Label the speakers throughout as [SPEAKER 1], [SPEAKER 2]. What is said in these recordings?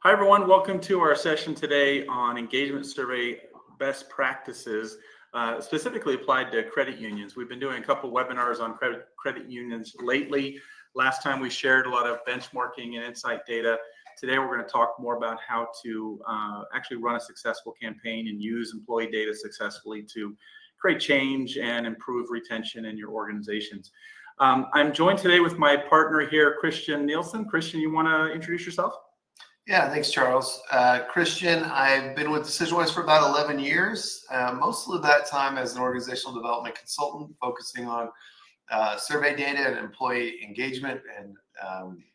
[SPEAKER 1] Hi, everyone. Welcome to our session today on engagement survey best practices, specifically applied to credit unions. We've been doing a couple webinars on credit unions lately. Last time we shared a lot of benchmarking and insight data. Today, we're going to talk more about how to actually run a successful campaign and use employee data successfully to create change and improve retention in your organizations. I'm joined today with my partner here, Christian Nielsen. Christian, you want to introduce yourself?
[SPEAKER 2] Yeah, thanks, Charles. Christian, I've been with DecisionWise for about 11 years, most of that time as an organizational development consultant, focusing on survey data and employee engagement and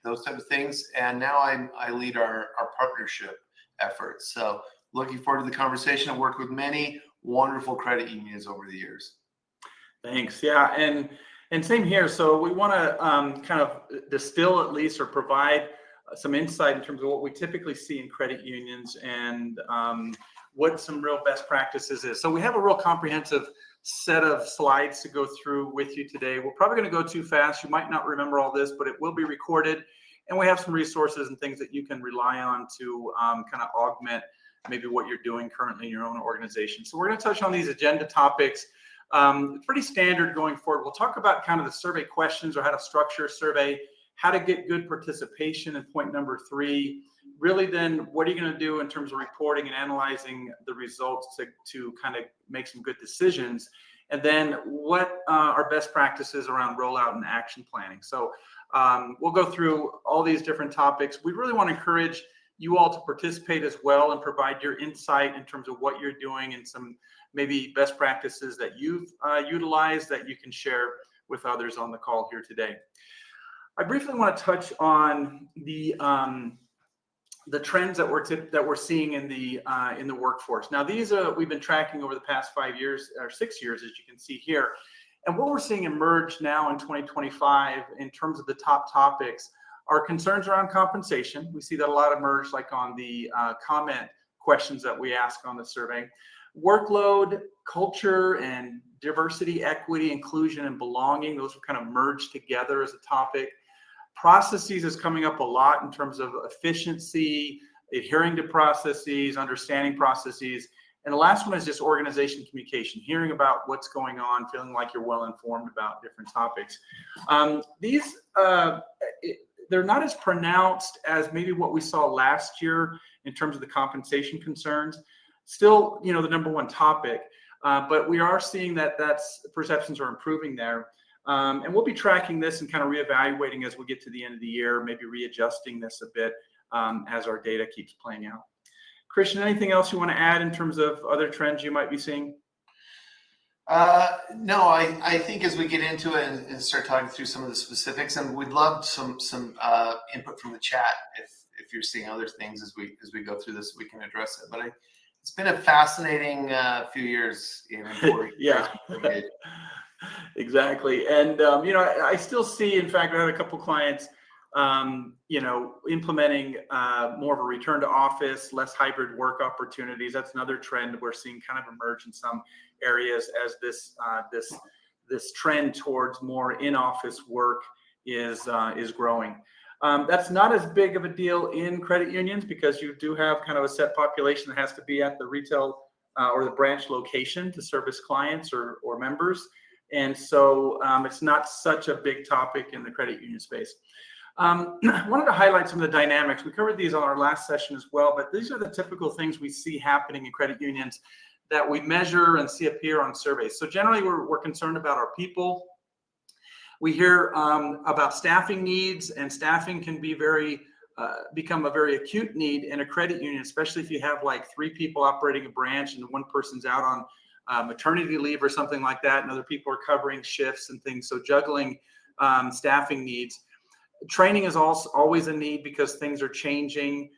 [SPEAKER 2] those type of things. And now I lead our partnership efforts. So looking forward to the conversation. I've worked with many wonderful credit unions over the years.
[SPEAKER 1] Thanks. Yeah, and same here. So we want to kind of distill at least or provide some insight in terms of what we typically see in credit unions and what some real best practices is. So we have a real comprehensive set of slides to go through with you today. We're probably going to go too fast. You might not remember all this, but it will be recorded. And we have some resources and things that you can rely on to kind of augment maybe what you're doing currently in your own organization. So we're going to touch on these agenda topics. Pretty standard going forward. We'll talk about kind of the survey questions or how to structure a survey, how to get good participation in point number 3. Really then, what are you going to do in terms of reporting and analyzing the results to kind of make some good decisions? And then what are best practices around rollout and action planning? So we'll go through all these different topics. We really want to encourage you all to participate as well and provide your insight in terms of what you're doing and some maybe best practices that you've utilized that you can share with others on the call here today. I briefly want to touch on the trends that we're seeing in the workforce. Now, these we've been tracking over the past 5 years or 6 years, as you can see here. And what we're seeing emerge now in 2025 in terms of the top topics are concerns around compensation. We see that a lot emerge, like on the comment questions that we ask on the survey. Workload, culture, and diversity, equity, inclusion, and belonging. Those are kind of merged together as a topic. Processes is coming up a lot in terms of efficiency, adhering to processes, understanding processes. And the last one is just organization communication, hearing about what's going on, feeling like you're well informed about different topics. They're not as pronounced as maybe what we saw last year in terms of the compensation concerns. Still, the number one topic, but we are seeing that perceptions are improving there. And we'll be tracking this and kind of reevaluating as we get to the end of the year, maybe readjusting this a bit as our data keeps playing out. Christian, anything else you want to add in terms of other trends you might be seeing?
[SPEAKER 2] No, I think as we get into it and start talking through some of the specifics, and we'd love some input from the chat if you're seeing other things as we go through this, we can address it. But it's been a fascinating few years in employee engagement.
[SPEAKER 1] Exactly. And, I still see, in fact, I had a couple clients, implementing more of a return to office, less hybrid work opportunities. That's another trend we're seeing kind of emerge in some areas as this trend towards more in-office work is growing. That's not as big of a deal in credit unions because you do have kind of a set population that has to be at the retail or the branch location to service clients or members. And so it's not such a big topic in the credit union space. I wanted to highlight some of the dynamics. We covered these on our last session as well, but these are the typical things we see happening in credit unions that we measure and see appear on surveys. So generally, we're concerned about our people. We hear about staffing needs, and staffing can be become a very acute need in a credit union, especially if you have like 3 people operating a branch and one person's out on maternity leave or something like that, and other people are covering shifts and things. So juggling staffing needs. Training is also always a need because things are changing.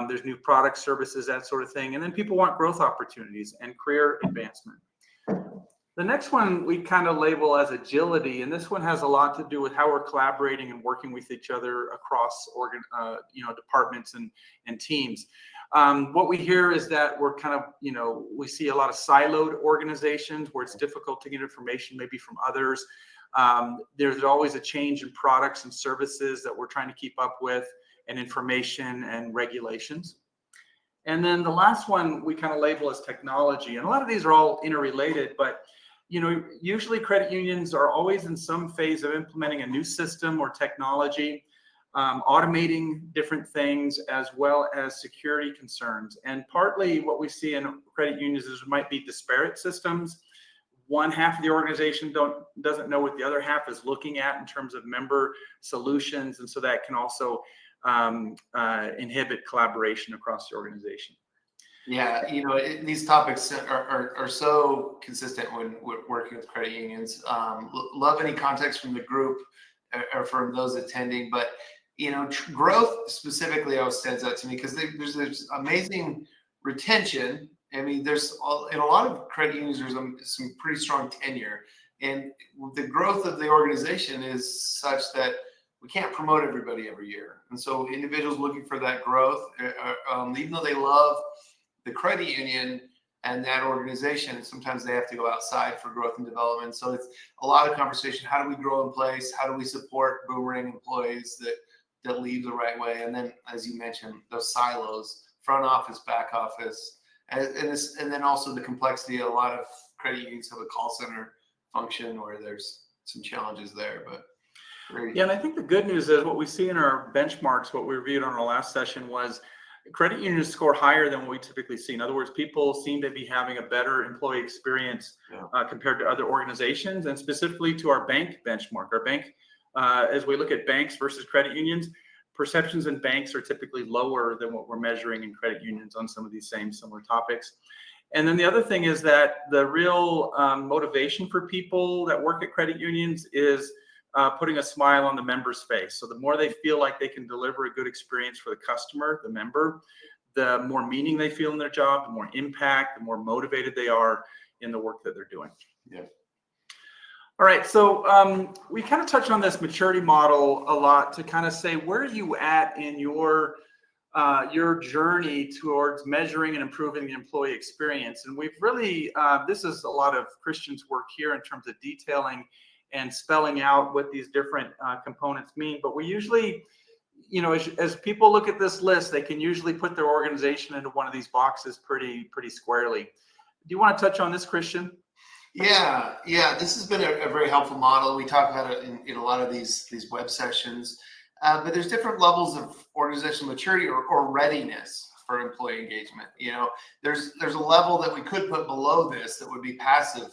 [SPEAKER 1] There's new products, services, that sort of thing. And then people want growth opportunities and career advancement. The next one we kind of label as agility, and this one has a lot to do with how we're collaborating and working with each other across departments and teams. What we hear is that we're kind of, we see a lot of siloed organizations where it's difficult to get information maybe from others. There's always a change in products and services that we're trying to keep up with. and information and regulations. And then the last one we kind of label as technology. And a lot of these are all interrelated, but usually credit unions are always in some phase of implementing a new system or technology, automating different things, as well as security concerns. And partly what we see in credit unions is there might be disparate systems. One half of the organization doesn't know what the other half is looking at in terms of member solutions. And so that can also inhibit collaboration across the organization.
[SPEAKER 2] Yeah, these topics are so consistent when we're working with credit unions. Love any context from the group or from those attending, but growth specifically always stands out to me because there's this amazing retention. I mean, in a lot of credit unions, there's some pretty strong tenure, and the growth of the organization is such that we can't promote everybody every year. And so individuals looking for that growth, even though they love the credit union and that organization, sometimes they have to go outside for growth and development. So it's a lot of conversation. How do we grow in place? How do we support boomerang employees that leave the right way? And then, as you mentioned, those silos, front office, back office, and then also the complexity. A lot of credit unions have a call center function where there's some challenges there, but
[SPEAKER 1] yeah, and I think the good news is what we see in our benchmarks, what we reviewed on our last session, was credit unions score higher than what we typically see. In other words, people seem to be having a better employee experience compared to other organizations, and specifically to our bank benchmark. Our bank, as we look at banks versus credit unions, perceptions in banks are typically lower than what we're measuring in credit unions on some of these same similar topics. And then the other thing is that the real motivation for people that work at credit unions is putting a smile on the member's face. So the more they feel like they can deliver a good experience for the customer, the member, the more meaning they feel in their job, the more impact, the more motivated they are in the work that they're doing.
[SPEAKER 2] Yeah.
[SPEAKER 1] All right, so we kind of touched on this maturity model a lot to kind of say, where are you at in your journey towards measuring and improving the employee experience? And we've really, this is a lot of Christian's work here in terms of detailing and spelling out what these different components mean. But we usually, as people look at this list, they can usually put their organization into one of these boxes pretty squarely. Do you want to touch on this, Christian?
[SPEAKER 2] Yeah. This has been a very helpful model. We talk about it in a lot of these web sessions, but there's different levels of organizational maturity or readiness for employee engagement. There's a level that we could put below this that would be passive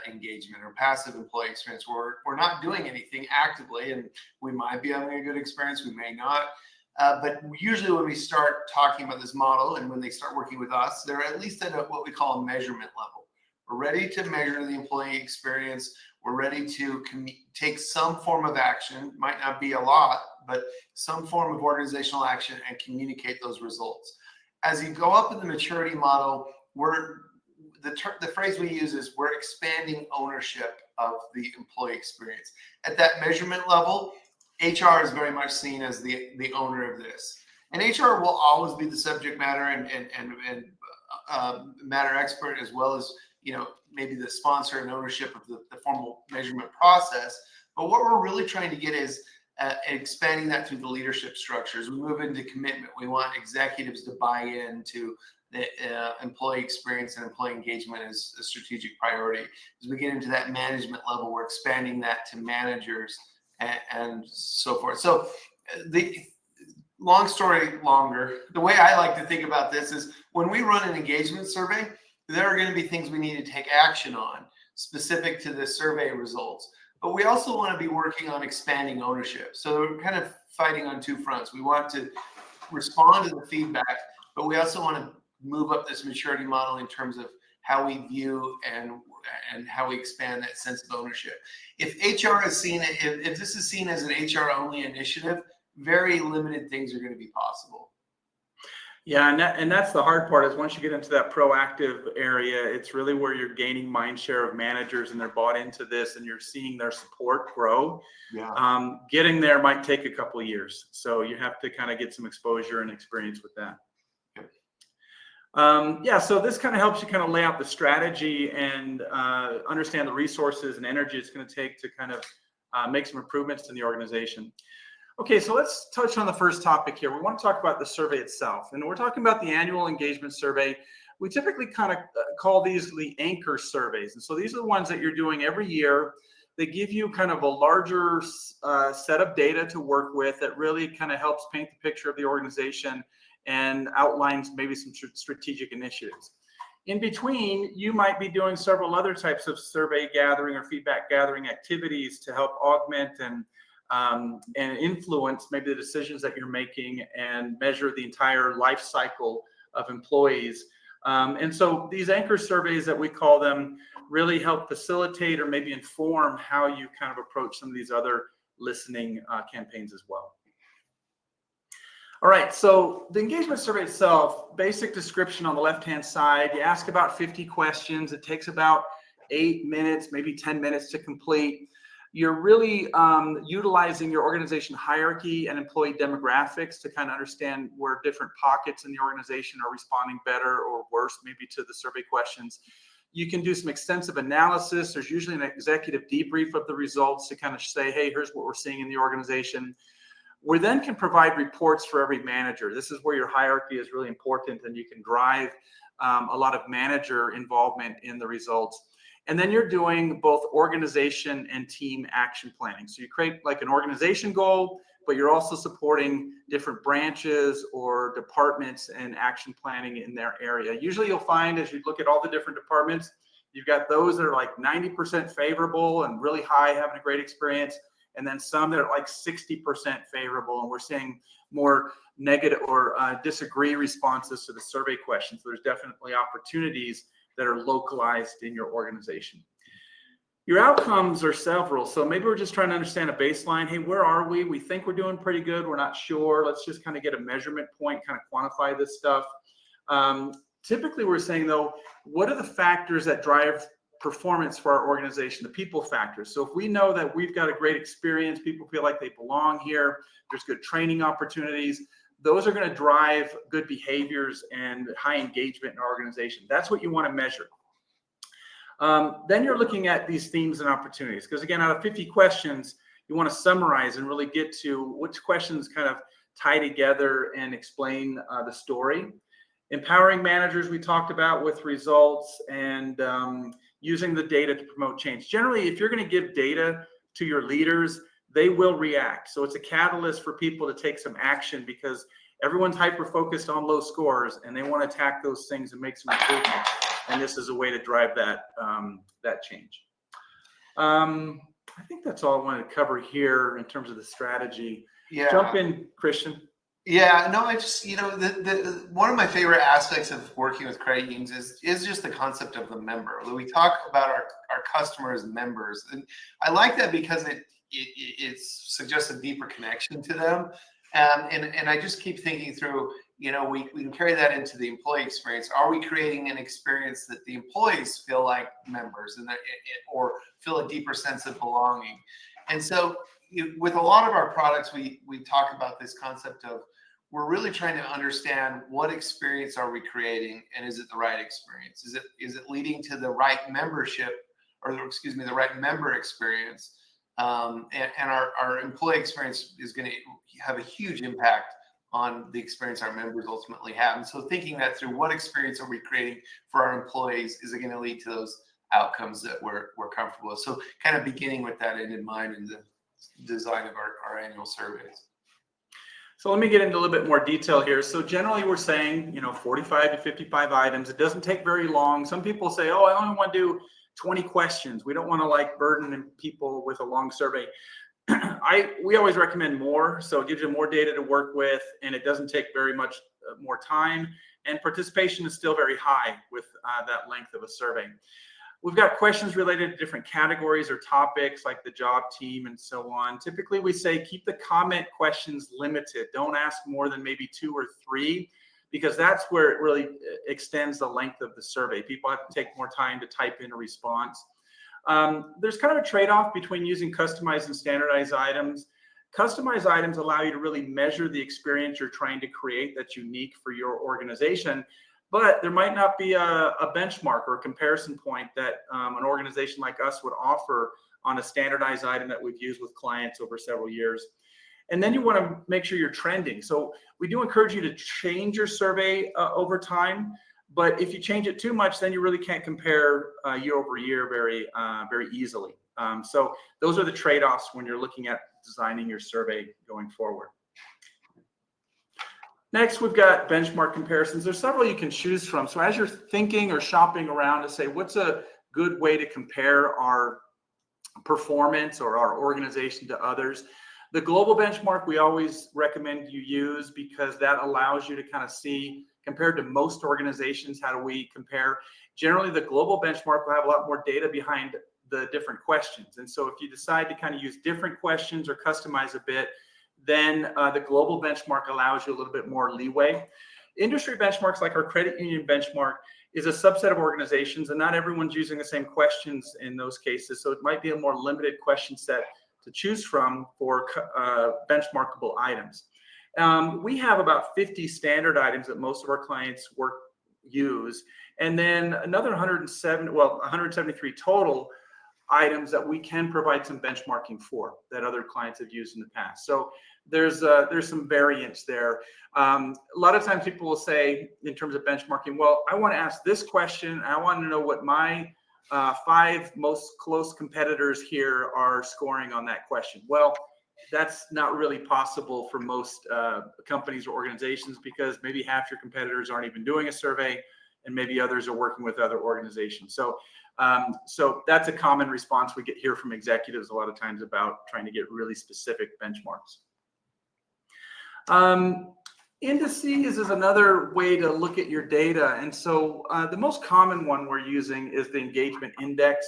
[SPEAKER 2] engagement or passive employee experience, where we're not doing anything actively, and we might be having a good experience, we may not. But usually when we start talking about this model and when they start working with us, they're at least at what we call a measurement level. We're ready to measure the employee experience. We're ready to take some form of action, might not be a lot, but some form of organizational action, and communicate those results. As you go up in the maturity model, the phrase we use is we're expanding ownership of the employee experience. At that measurement level, HR is very much seen as the owner of this. And HR will always be the subject matter and matter expert, as well as maybe the sponsor and ownership of the formal measurement process. But what we're really trying to get is expanding that through the leadership structures. We move into commitment. We want executives to buy into the employee experience and employee engagement as a strategic priority. As we get into that management level, we're expanding that to managers and so forth. So the long story longer, the way I like to think about this is when we run an engagement survey, there are going to be things we need to take action on specific to the survey results. But we also want to be working on expanding ownership. So we're kind of fighting on two fronts. We want to respond to the feedback, but we also want to move up this maturity model in terms of how we view and how we expand that sense of ownership. If HR is seen, if this is seen as an HR only initiative, very limited things are going to be possible.
[SPEAKER 1] Yeah, and that's the hard part, is once you get into that proactive area, it's really where you're gaining mind share of managers and they're bought into this and you're seeing their support grow.
[SPEAKER 2] Yeah.
[SPEAKER 1] Getting there might take a couple of years. So you have to kind of get some exposure and experience with that. So this kind of helps you kind of lay out the strategy and understand the resources and energy it's going to take to kind of make some improvements in the organization. Okay, so let's touch on the first topic here. We want to talk about the survey itself, and we're talking about the annual engagement survey. We typically kind of call these the anchor surveys. And so these are the ones that you're doing every year. They give you kind of a larger set of data to work with that really kind of helps paint the picture of the organization and outlines maybe some strategic initiatives. In between, you might be doing several other types of survey gathering or feedback gathering activities to help augment and influence maybe the decisions that you're making and measure the entire life cycle of employees. And so these anchor surveys that we call them really help facilitate or maybe inform how you kind of approach some of these other listening campaigns as well. All right, so the engagement survey itself, basic description on the left-hand side, you ask about 50 questions. It takes about 8 minutes, maybe 10 minutes to complete. You're really utilizing your organization hierarchy and employee demographics to kind of understand where different pockets in the organization are responding better or worse, maybe to the survey questions. You can do some extensive analysis. There's usually an executive debrief of the results to kind of say, hey, here's what we're seeing in the organization. We then can provide reports for every manager. This is where your hierarchy is really important, and you can drive a lot of manager involvement in the results. And then you're doing both organization and team action planning. So you create like an organization goal, but you're also supporting different branches or departments and action planning in their area. Usually you'll find as you look at all the different departments, you've got those that are like 90% favorable and really high, having a great experience. And then some that are like 60% favorable. And we're seeing more negative or disagree responses to the survey questions. So there's definitely opportunities that are localized in your organization. Your outcomes are several. So maybe we're just trying to understand a baseline. Hey, where are we? We think we're doing pretty good. We're not sure. Let's just kind of get a measurement point, kind of quantify this stuff. Typically, we're saying, though, what are the factors that drive performance for our organization, the people factors? So if we know that we've got a great experience, people feel like they belong here, there's good training opportunities, those are going to drive good behaviors and high engagement in our organization. That's what you want to measure. Then you're looking at these themes and opportunities, because again, out of 50 questions, you want to summarize and really get to which questions kind of tie together and explain the story. Empowering managers, we talked about with results, and using the data to promote change. Generally, if you're going to give data to your leaders, they will react. So it's a catalyst for people to take some action, because everyone's hyper-focused on low scores and they want to attack those things and make some improvements. And this is a way to drive that, that change. I think that's all I wanted to cover here in terms of the strategy.
[SPEAKER 2] Yeah.
[SPEAKER 1] Jump in, Christian.
[SPEAKER 2] Yeah, no, I just, you know, one of my favorite aspects of working with credit unions is just the concept of the member. We talk about our customers as members, and I like that because it suggests a deeper connection to them. And I just keep thinking through, you know, we can carry that into the employee experience. Are we creating an experience that the employees feel like members and or feel a deeper sense of belonging? And so with a lot of our products, we talk about this concept of, we're really trying to understand what experience are we creating, and is it the right experience? Is it leading to the right membership, or excuse me, the right member experience? And our employee experience is going to have a huge impact on the experience our members ultimately have. And so thinking that through, what experience are we creating for our employees? Is it going to lead to those outcomes that we're comfortable with? So kind of beginning with that end in mind in the design of our annual surveys.
[SPEAKER 1] So let me get into a little bit more detail here. So generally we're saying, you know, 45 to 55 items. It doesn't take very long. Some people say, oh, I only want to do 20 questions. We don't want to like burden people with a long survey. We always recommend more. So it gives you more data to work with, and it doesn't take very much more time. And participation is still very high with that length of a survey. We've got questions related to different categories or topics like the job, team, and so on. Typically, we say keep the comment questions limited. Don't ask more than maybe 2 or 3, because that's where it really extends the length of the survey. People have to take more time to type in a response. There's kind of a trade-off between using customized and standardized items. Customized items allow you to really measure the experience you're trying to create that's unique for your organization. But there might not be a benchmark or a comparison point that an organization like us would offer on a standardized item that we've used with clients over several years. And then you want to make sure you're trending. So we do encourage you to change your survey over time. But if you change it too much, then you really can't compare year over year very easily. So those are the trade-offs when you're looking at designing your survey going forward. Next, we've got benchmark comparisons. There's several you can choose from. So as you're thinking or shopping around to say, what's a good way to compare our performance or our organization to others? The global benchmark we always recommend you use, because that allows you to kind of see, compared to most organizations, how do we compare? Generally, the global benchmark will have a lot more data behind the different questions. And so if you decide to kind of use different questions or customize a bit, then the global benchmark allows you a little bit more leeway. Industry benchmarks, like our credit union benchmark, is a subset of organizations, and not everyone's using the same questions in those cases. So it might be a more limited question set to choose from for benchmarkable items. We have about 50 standard items that most of our clients use, and then another 173 total items that we can provide some benchmarking for that other clients have used in the past. So there's some variance there. A lot of times people will say, in terms of benchmarking, well, I want to ask this question. I want to know what my 5 most close competitors here are scoring on that question. Well, that's not really possible for most companies or organizations, because maybe half your competitors aren't even doing a survey, and maybe others are working with other organizations. So that's a common response we get here from executives a lot of times about trying to get really specific benchmarks. Indices is another way to look at your data. And so the most common one we're using is the engagement index.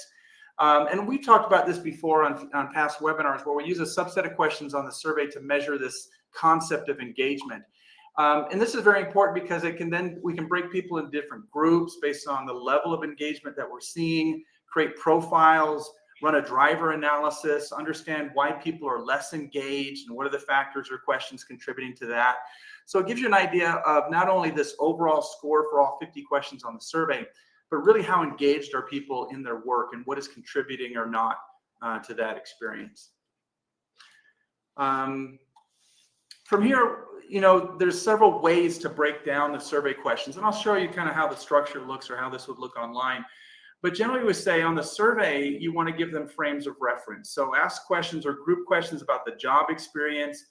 [SPEAKER 1] And we talked about this before on past webinars, where we use a subset of questions on the survey to measure this concept of engagement. And this is very important because we can break people into different groups based on the level of engagement that we're seeing, create profiles, run a driver analysis, understand why people are less engaged and what are the factors or questions contributing to that. So it gives you an idea of not only this overall score for all 50 questions on the survey, but really how engaged are people in their work and what is contributing or not to that experience. From here, there's several ways to break down the survey questions, and I'll show you kind of how the structure looks or how this would look online. But generally we say on the survey, you want to give them frames of reference. So ask questions or group questions about the job experience,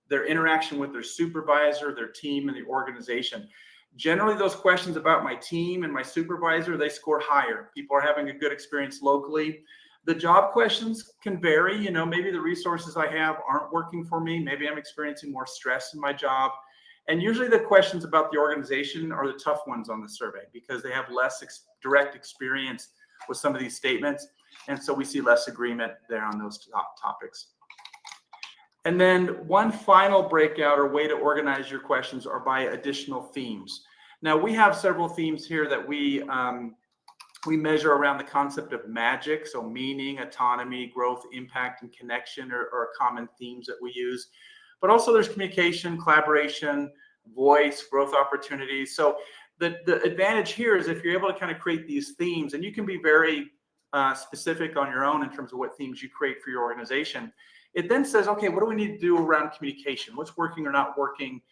[SPEAKER 1] their interaction with their supervisor, their team, and the organization. Generally, those questions about my team and my supervisor, they score higher. People are having a good experience locally. The job questions can vary. Maybe the resources I have aren't working for me. Maybe I'm experiencing more stress in my job. And usually the questions about the organization are the tough ones on the survey, because they have less direct experience with some of these statements. And so we see less agreement there on those top topics. And then one final breakout or way to organize your questions are by additional themes. Now, we have several themes here that we measure around the concept of magic, so meaning, autonomy, growth, impact, and connection are common themes that we use. But also there's communication, collaboration, voice, growth opportunities. So the advantage here is if you're able to kind of create these themes, and you can be very specific on your own in terms of what themes you create for your organization. It then says, okay, what do we need to do around communication? What's working or not working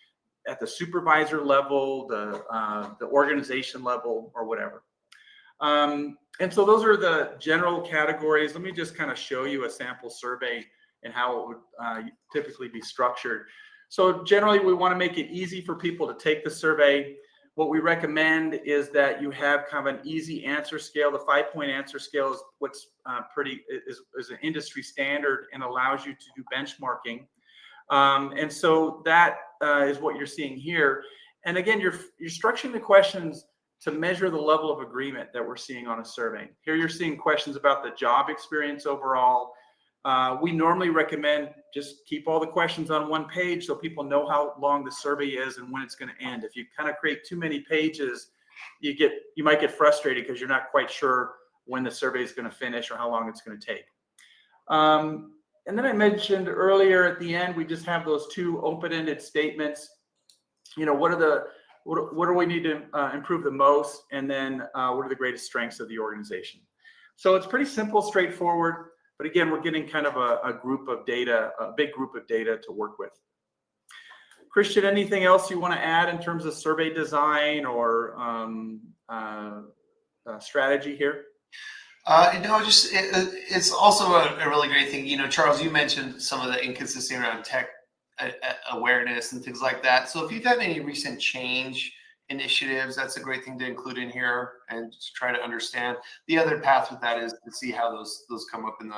[SPEAKER 1] at the supervisor level, the organization level, or whatever. And so those are the general categories. Let me just kind of show you a sample survey and how it would typically be structured. So generally, we want to make it easy for people to take the survey. What we recommend is that you have kind of an easy answer scale. The 5-point answer scale is what's is an industry standard and allows you to do benchmarking. And so that is what you're seeing here. And again, you're structuring the questions to measure the level of agreement that we're seeing on a survey. Here you're seeing questions about the job experience overall. We normally recommend just keep all the questions on one page so people know how long the survey is and when it's going to end. If you kind of create too many pages, you might get frustrated because you're not quite sure when the survey is going to finish or how long it's going to take. And then I mentioned earlier at the end, we just have those 2 open-ended statements. What do we need to improve the most? And then what are the greatest strengths of the organization? So it's pretty simple, straightforward. But again, we're getting kind of a group of data, a big group of data to work with. Christian, anything else you want to add in terms of survey design or strategy here?
[SPEAKER 2] Just it's also a really great thing. Charles, you mentioned some of the inconsistency around tech awareness and things like that. So if you've had any recent change initiatives, that's a great thing to include in here and to try to understand. The other path with that is to see how those come up in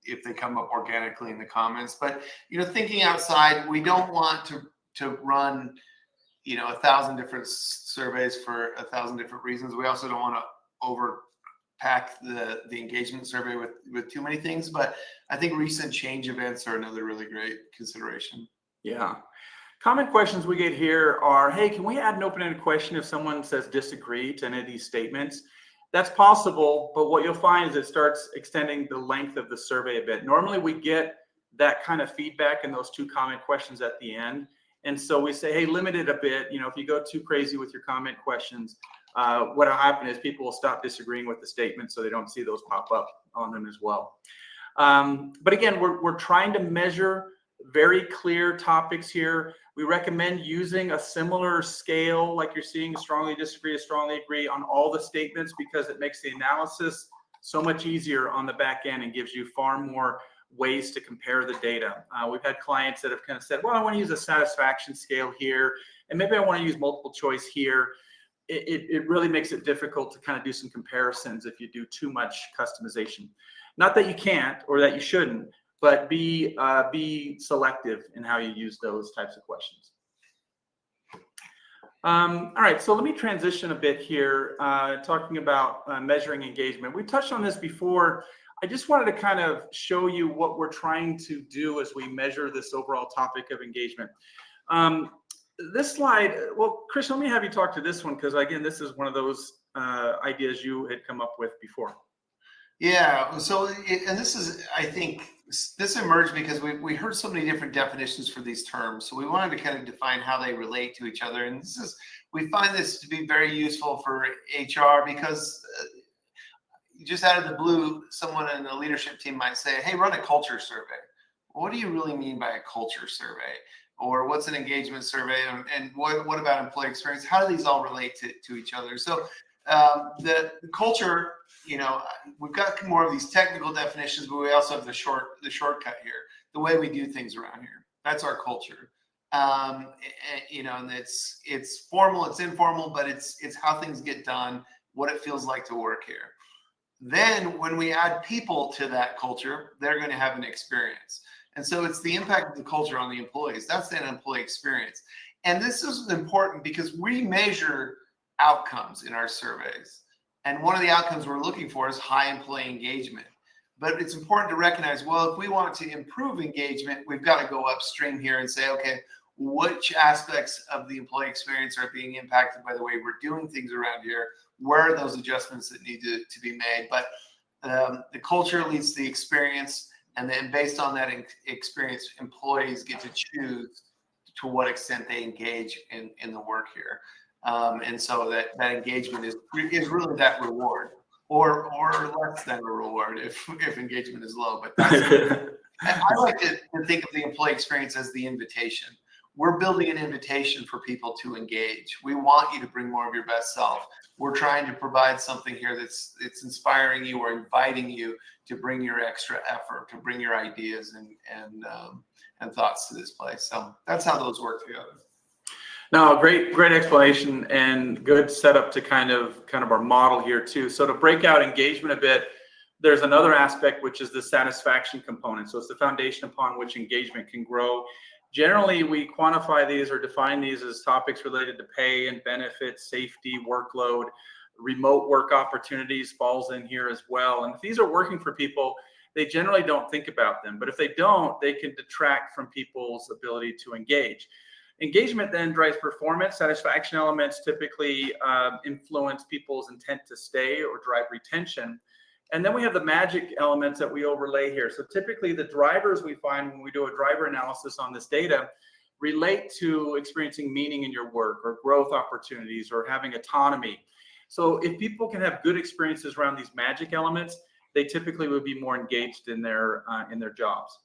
[SPEAKER 2] if they come up organically in the comments. But thinking outside, we don't want to run 1,000 different surveys for 1,000 different reasons. We also don't want to overpack the engagement survey with too many things. But I think recent change events are another really great consideration.
[SPEAKER 1] Yeah. Common questions we get here are, hey, can we add an open-ended question if someone says disagree to any of these statements? That's possible, but what you'll find is it starts extending the length of the survey a bit. Normally we get that kind of feedback in those 2 comment questions at the end. And so we say, hey, limit it a bit. If you go too crazy with your comment questions, what will happen is people will stop disagreeing with the statement so they don't see those pop up on them as well. But again, we're trying to measure very clear topics here. We recommend using a similar scale like you're seeing, strongly disagree, strongly agree on all the statements, because it makes the analysis so much easier on the back end and gives you far more ways to compare the data. We've had clients that have kind of said, well, I want to use a satisfaction scale here, and maybe I want to use multiple choice here. It really makes it difficult to kind of do some comparisons if you do too much customization. Not that you can't or that you shouldn't, but be selective in how you use those types of questions. All right, so let me transition a bit here, talking about measuring engagement. We touched on this before. I just wanted to kind of show you what we're trying to do as we measure this overall topic of engagement. This slide, well, Chris, let me have you talk to this one, because again, this is one of those ideas you had come up with before.
[SPEAKER 2] Yeah, so, and this is, I think, this emerged because we heard so many different definitions for these terms. So we wanted to kind of define how they relate to each other. And we find this to be very useful for HR because just out of the blue, someone in the leadership team might say, hey, run a culture survey. What do you really mean by a culture survey? Or what's an engagement survey? And what about employee experience? How do these all relate to each other? So the culture, we've got more of these technical definitions, but we also have the shortcut here, the way we do things around here. That's our culture. And it's formal, it's informal, but it's how things get done, what it feels like to work here. Then when we add people to that culture, they're going to have an experience. And so it's the impact of the culture on the employees. That's an employee experience. And this is important because we measure outcomes in our surveys. And one of the outcomes we're looking for is high employee engagement. But it's important to recognize, well, if we want to improve engagement, we've got to go upstream here and say, okay, which aspects of the employee experience are being impacted by the way we're doing things around here? Where are those adjustments that need to be made? But the culture leads to the experience. And then based on that experience, employees get to choose to what extent they engage in the work here. And so that engagement is really that reward, or less than a reward if engagement is low. But I like to think of the employee experience as the invitation. We're building an invitation for people to engage. We want you to bring more of your best self. We're trying to provide something here that's inspiring you or inviting you to bring your extra effort, to bring your ideas and thoughts to this place. So that's how those work together.
[SPEAKER 1] No, great explanation and good setup to kind of our model here too. So to break out engagement a bit, there's another aspect, which is the satisfaction component. So it's the foundation upon which engagement can grow. Generally, we quantify these or define these as topics related to pay and benefits, safety, workload, remote work opportunities falls in here as well. And if these are working for people, they generally don't think about them. But if they don't, they can detract from people's ability to engage. Engagement then drives performance. Satisfaction elements typically influence people's intent to stay or drive retention. And then we have the magic elements that we overlay here. So typically the drivers we find when we do a driver analysis on this data relate to experiencing meaning in your work or growth opportunities or having autonomy. So if people can have good experiences around these magic elements, they typically would be more engaged in their jobs.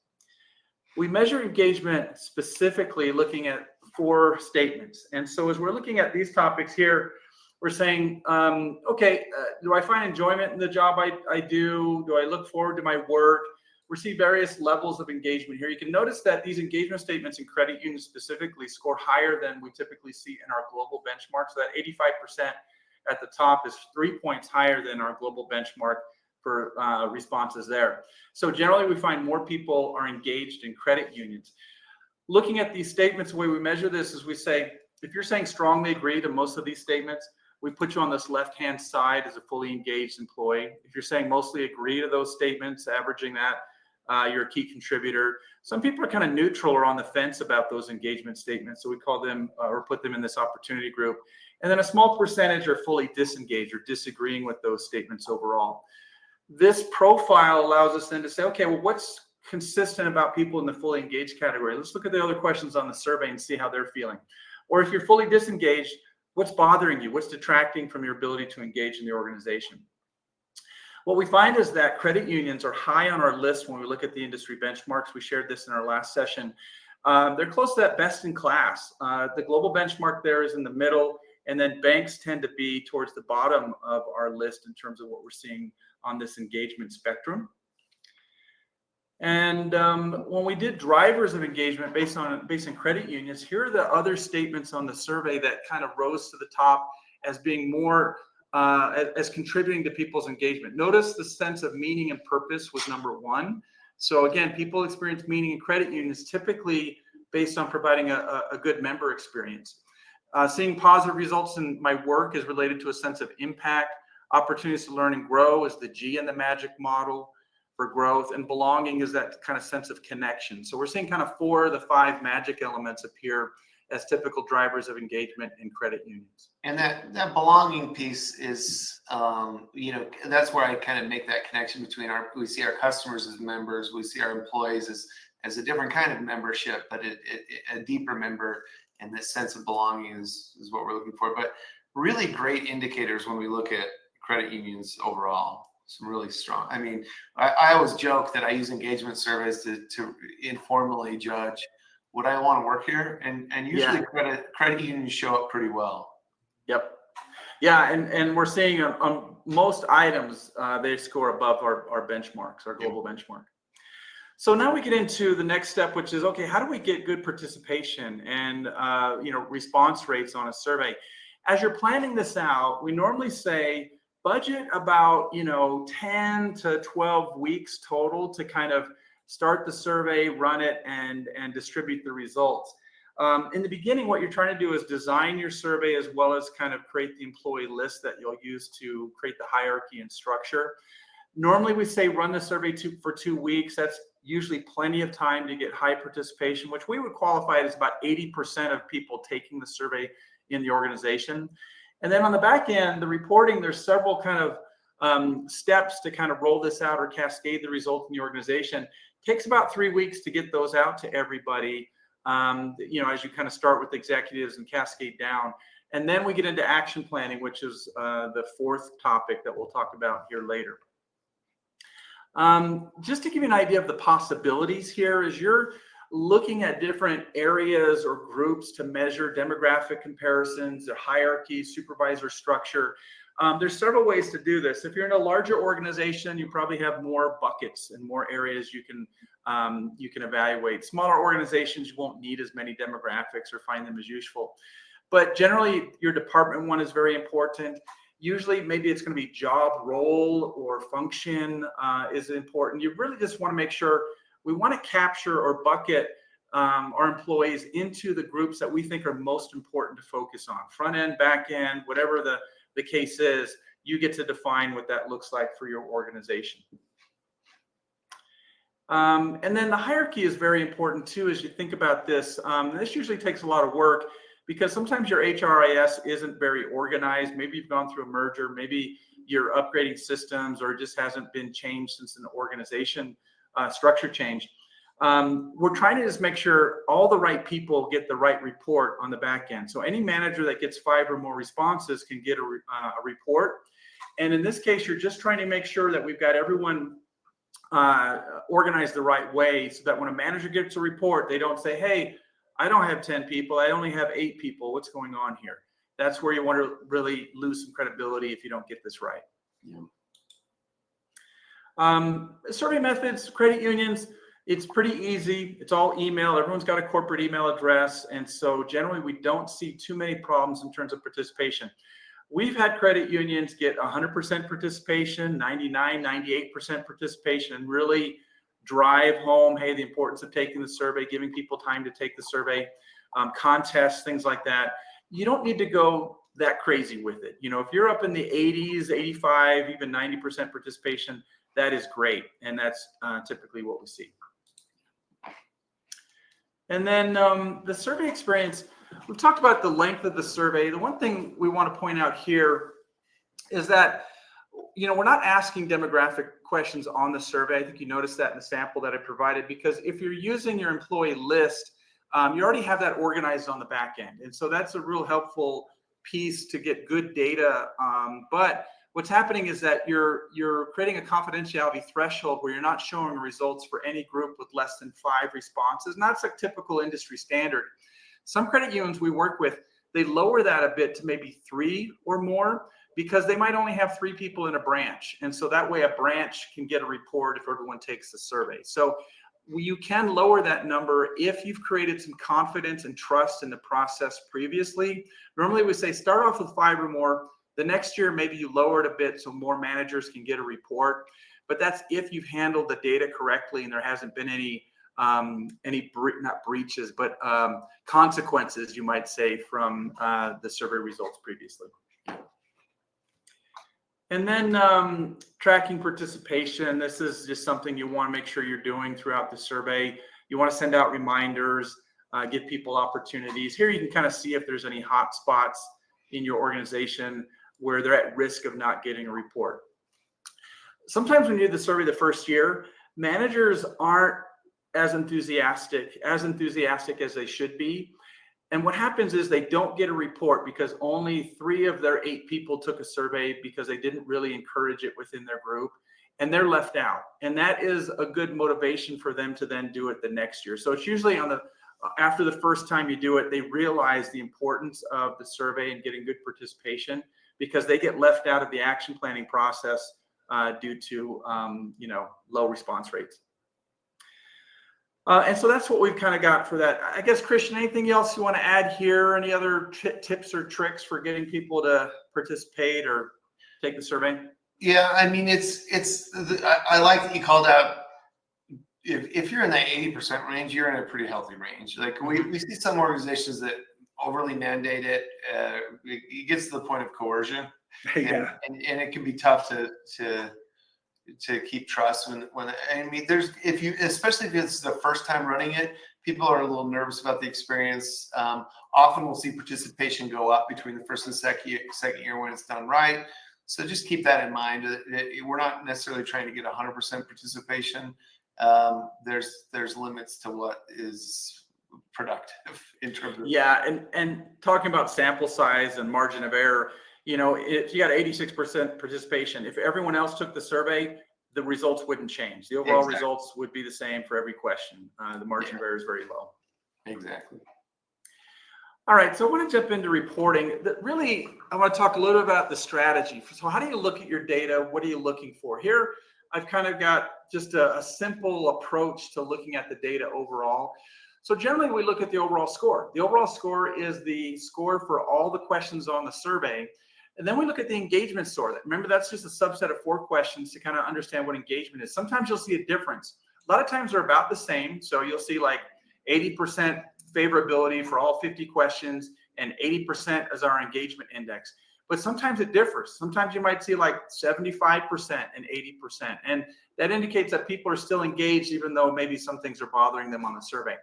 [SPEAKER 1] We measure engagement specifically looking at 4 statements. And so as we're looking at these topics here, we're saying, okay, do I find enjoyment in the job I do? Do I look forward to my work? We see various levels of engagement here. You can notice that these engagement statements in credit unions specifically score higher than we typically see in our global benchmark. So that 85% at the top is 3 points higher than our global benchmark for responses there. So generally, we find more people are engaged in credit unions. Looking at these statements, the way we measure this is we say, if you're saying strongly agree to most of these statements, we put you on this left-hand side as a fully engaged employee. If you're saying mostly agree to those statements, averaging that, you're a key contributor. Some people are kind of neutral or on the fence about those engagement statements, so we call them or put them in this opportunity group. And then a small percentage are fully disengaged or disagreeing with those statements overall. This profile allows us then to say, okay, well, what's consistent about people in the fully engaged category? Let's look at the other questions on the survey and see how they're feeling. Or if you're fully disengaged, what's bothering you? What's detracting from your ability to engage in the organization? What we find is that credit unions are high on our list when we look at the industry benchmarks. We shared this in our last session. They're close to that best in class. The global benchmark there is in the middle, and then banks tend to be towards the bottom of our list in terms of what we're seeing on this engagement spectrum. And when we did drivers of engagement based on credit unions, here are the other statements on the survey that kind of rose to the top as being more as contributing to people's engagement. Notice the sense of meaning and purpose was number 1. So again, people experience meaning in credit unions typically based on providing a good member experience. Seeing positive results in my work is related to a sense of impact. Opportunities to learn and grow is the G in the magic model for growth, and belonging is that kind of sense of connection. So we're seeing kind of 4 of the 5 magic elements appear as typical drivers of engagement in credit unions.
[SPEAKER 2] And that belonging piece is, that's where I kind of make that connection between we see our customers as members, we see our employees as a different kind of membership, but a deeper member, and this sense of belonging is what we're looking for. But really great indicators when we look at credit unions overall. Some really strong. I mean, I always joke that I use engagement surveys to informally judge would I want to work here, and usually credit unions show up pretty well.
[SPEAKER 1] Yep. Yeah, and we're seeing on most items they score above our benchmarks, our global benchmark. So now we get into the next step, which is, okay, how do we get good participation and response rates on a survey? As you're planning this out, we normally say budget about 10 to 12 weeks total to kind of start the survey, run it, and distribute the results. In the beginning, what you're trying to do is design your survey as well as kind of create the employee list that you'll use to create the hierarchy and structure. Normally, we say run the survey for 2 weeks. That's usually plenty of time to get high participation, which we would qualify as about 80% of people taking the survey in the organization. And then on the back end, the reporting, there's several kind of steps to kind of roll this out or cascade the results in the organization. It takes about 3 weeks to get those out to everybody, as you kind of start with executives and cascade down. And then we get into action planning, which is the 4th topic that we'll talk about here later. Just to give you an idea of the possibilities here, as you're looking at different areas or groups to measure demographic comparisons, the hierarchy, supervisor structure. There's several ways to do this. If you're in a larger organization, you probably have more buckets and more areas you can evaluate. Smaller organizations, you won't need as many demographics or find them as useful. But generally, your department one is very important. Usually, maybe it's going to be job role or function is important. You really just want to make sure we want to capture or bucket our employees into the groups that we think are most important to focus on. Front end, back end, whatever the case is, you get to define what that looks like for your organization. And then the hierarchy is very important too as you think about this. This usually takes a lot of work because sometimes your HRIS isn't very organized. Maybe you've gone through a merger, maybe you're upgrading systems, or it just hasn't been changed since an organization structure change. We're trying to just make sure all the right people get the right report on the back end. So any manager that gets 5 or more responses can get a report. And in this case, you're just trying to make sure that we've got everyone organized the right way, so that when a manager gets a report, they don't say, hey, I don't have 10 people, I only have 8 people. What's going on here? That's where you want to really lose some credibility if you don't get this right.
[SPEAKER 2] Yeah.
[SPEAKER 1] Survey methods, credit unions, it's pretty easy. It's all email. Everyone's got a corporate email address. And so generally we don't see too many problems in terms of participation. We've had credit unions get 100% participation, 99, 98% participation, and really drive home, hey, the importance of taking the survey, giving people time to take the survey, contests, things like that. You don't need to go that crazy with it. You know, if you're up in the 80s, 85, even 90% participation, that is great. And that's typically what we see. And then the survey experience, we've talked about the length of the survey. The one thing we want to point out here is that, you know, we're not asking demographic questions on the survey. I think you noticed that in the sample that I provided, because if you're using your employee list, you already have that organized on the back end. And so that's a real helpful piece to get good data. But what's happening is that you're creating a confidentiality threshold where you're not showing results for any group with less than 5 responses. And that's a typical industry standard. Some credit unions we work with, they lower that a bit to maybe 3 or more, because they might only have 3 people in a branch. And so that way a branch can get a report if everyone takes the survey. So you can lower that number if you've created some confidence and trust in the process previously. Normally we say start off with 5 or more. The next year, maybe you lower it a bit so more managers can get a report. But that's if you've handled the data correctly and there hasn't been any not breaches, but consequences, you might say, from the survey results previously. And then tracking participation. This is just something you want to make sure you're doing throughout the survey. You want to send out reminders, give people opportunities. Here you can kind of see if there's any hot spots in your organization where they're at risk of not getting a report. Sometimes when you do the survey the first year, managers aren't as enthusiastic as they should be. And what happens is they don't get a report because only 3 of their 8 people took a survey because they didn't really encourage it within their group, and they're left out. And that is a good motivation for them to then do it the next year. So it's usually after the first time you do it, they realize the importance of the survey and getting good participation, because they get left out of the action planning process due to low response rates. And so that's what we've kind of got for that. I guess, Christian, anything else you want to add here? Any other tips or tricks for getting people to participate or take the survey?
[SPEAKER 2] Yeah, I mean, I like that you called out, if you're in that 80% range, you're in a pretty healthy range. Like we see some organizations that overly mandate it. It gets to the point of coercion.
[SPEAKER 1] Yeah.
[SPEAKER 2] And it can be tough to keep trust when I mean, especially if it's the first time running it, people are a little nervous about the experience. Often we'll see participation go up between the first and second year when it's done right. So just keep that in mind. We're not necessarily trying to get 100% participation. There's limits to what is productive in terms of.
[SPEAKER 1] Yeah, and talking about sample size and margin of error, if you got 86% participation, if everyone else took the survey, the results wouldn't change. The overall results would be the same for every question. The margin of error is very low.
[SPEAKER 2] Exactly.
[SPEAKER 1] All right, so I want to jump into reporting. Really, I want to talk a little bit about the strategy. So how do you look at your data? What are you looking for? Here, I've kind of got just a simple approach to looking at the data overall. So generally, we look at the overall score. The overall score is the score for all the questions on the survey. And then we look at the engagement score. Remember, that's just a subset of 4 questions to kind of understand what engagement is. Sometimes you'll see a difference. A lot of times they're about the same. So you'll see like 80% favorability for all 50 questions, and 80% as our engagement index. But sometimes it differs. Sometimes you might see like 75% and 80%. And that indicates that people are still engaged, even though maybe some things are bothering them on the survey.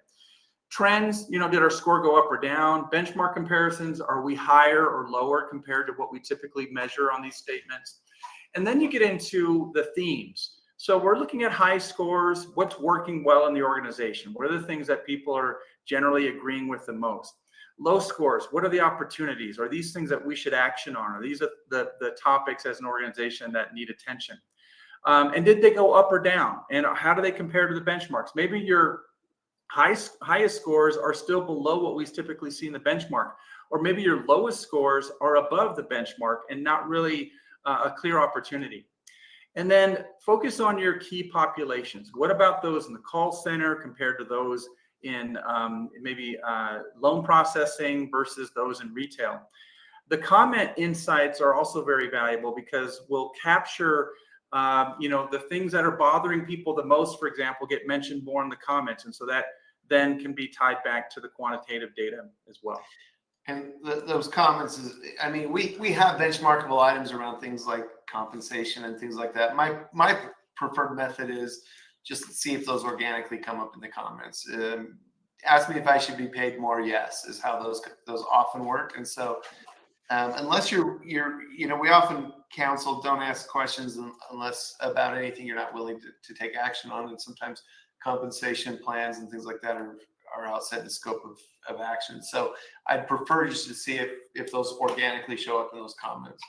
[SPEAKER 1] Trends, did our score go up or down? Benchmark comparisons, are we higher or lower compared to what we typically measure on these statements? And then you get into the themes. So we're looking at high scores, what's working well in the organization? What are the things that people are generally agreeing with the most? Low scores, what are the opportunities? Are these things that we should action on? Are these the topics as an organization that need attention? And did they go up or down? And how do they compare to the benchmarks? Maybe your highest scores are still below what we typically see in the benchmark, or maybe your lowest scores are above the benchmark and not really a clear opportunity. And then focus on your key populations. What about those in the call center compared to those in maybe loan processing versus those in retail? The comment insights are also very valuable because we'll capture the things that are bothering people the most, for example, get mentioned more in the comments. And so that then can be tied back to the quantitative data as well.
[SPEAKER 2] And those comments I mean, we have benchmarkable items around things like compensation and things like that. My preferred method is just to see if those organically come up in the comments. Ask me if I should be paid more. Yes, is how those often work. And so unless we often counsel, don't ask questions unless about anything you're not willing to take action on. And sometimes compensation plans and things like that are outside the scope of action. So I'd prefer just to see if those organically show up in those comments.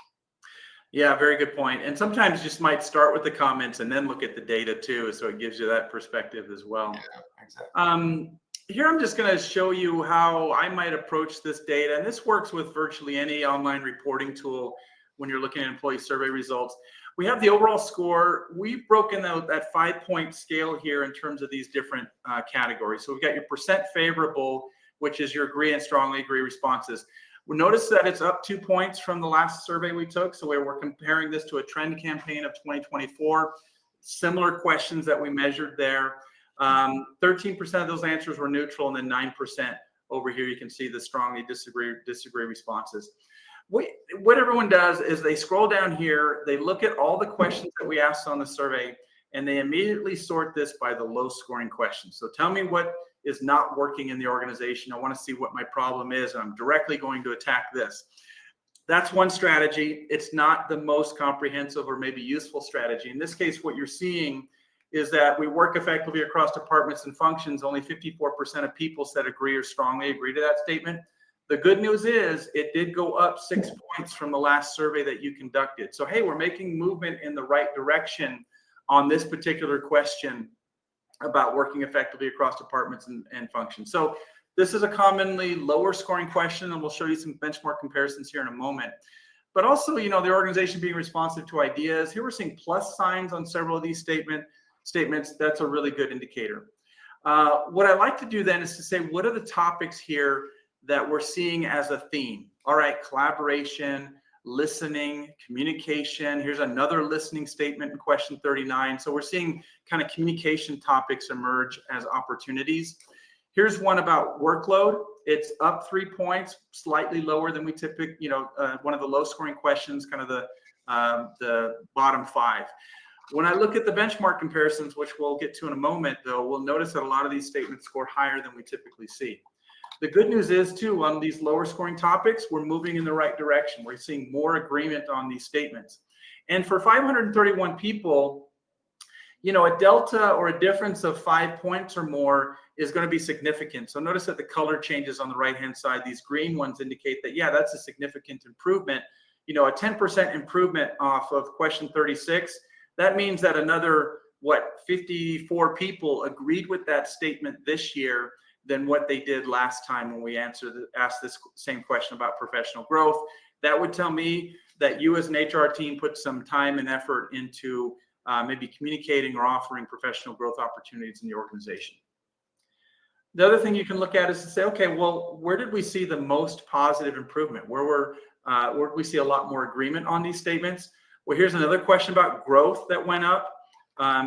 [SPEAKER 1] Yeah, very good point. And sometimes just might start with the comments and then look at the data too. So it gives you that perspective as well.
[SPEAKER 2] Yeah, exactly.
[SPEAKER 1] Here I'm just going to show you how I might approach this data. And this works with virtually any online reporting tool when you're looking at employee survey results. We have the overall score. We've broken out that 5-point scale here in terms of these different categories. So we've got your percent favorable, which is your agree and strongly agree responses. We notice that it's up 2 points from the last survey we took. So we're comparing this to a trend campaign of 2024. Similar questions that we measured there. 13% of those answers were neutral, and then 9% over here. You can see the strongly disagree responses. What everyone does is they scroll down here, they look at all the questions that we asked on the survey, and they immediately sort this by the low scoring questions. So tell me what is not working in the organization. I want to see what my problem is, and I'm directly going to attack this. That's one strategy. It's not the most comprehensive or maybe useful strategy. In this case, what you're seeing is that we work effectively across departments and functions. Only 54% of people said agree or strongly agree to that statement. The good news is it did go up 6 points from the last survey that you conducted. So, hey, we're making movement in the right direction on this particular question about working effectively across departments and functions. So this is a commonly lower scoring question, and we'll show you some benchmark comparisons here in a moment. But also, the organization being responsive to ideas. Here we're seeing plus signs on several of these statements. That's a really good indicator. What I like to do then is to say, what are the topics here that we're seeing as a theme? All right, collaboration, listening, communication. Here's another listening statement in question 39. So we're seeing kind of communication topics emerge as opportunities. Here's one about workload. It's up 3 points, slightly lower than we typically, one of the low scoring questions, kind of the bottom 5. When I look at the benchmark comparisons, which we'll get to in a moment, though, we'll notice that a lot of these statements score higher than we typically see. The good news is, too, on these lower scoring topics, we're moving in the right direction. We're seeing more agreement on these statements. And for 531 people, a delta or a difference of 5 points or more is going to be significant. So notice that the color changes on the right-hand side. These green ones indicate that, yeah, that's a significant improvement. A 10% improvement off of question 36. That means that another, 54 agreed with that statement this year than what they did last time when we asked this same question about professional growth. That would tell me that you as an HR team put some time and effort into maybe communicating or offering professional growth opportunities in the organization. The other thing you can look at is to say, okay, well, where did we see the most positive improvement? Where did we see a lot more agreement on these statements? Well, here's another question about growth that went up.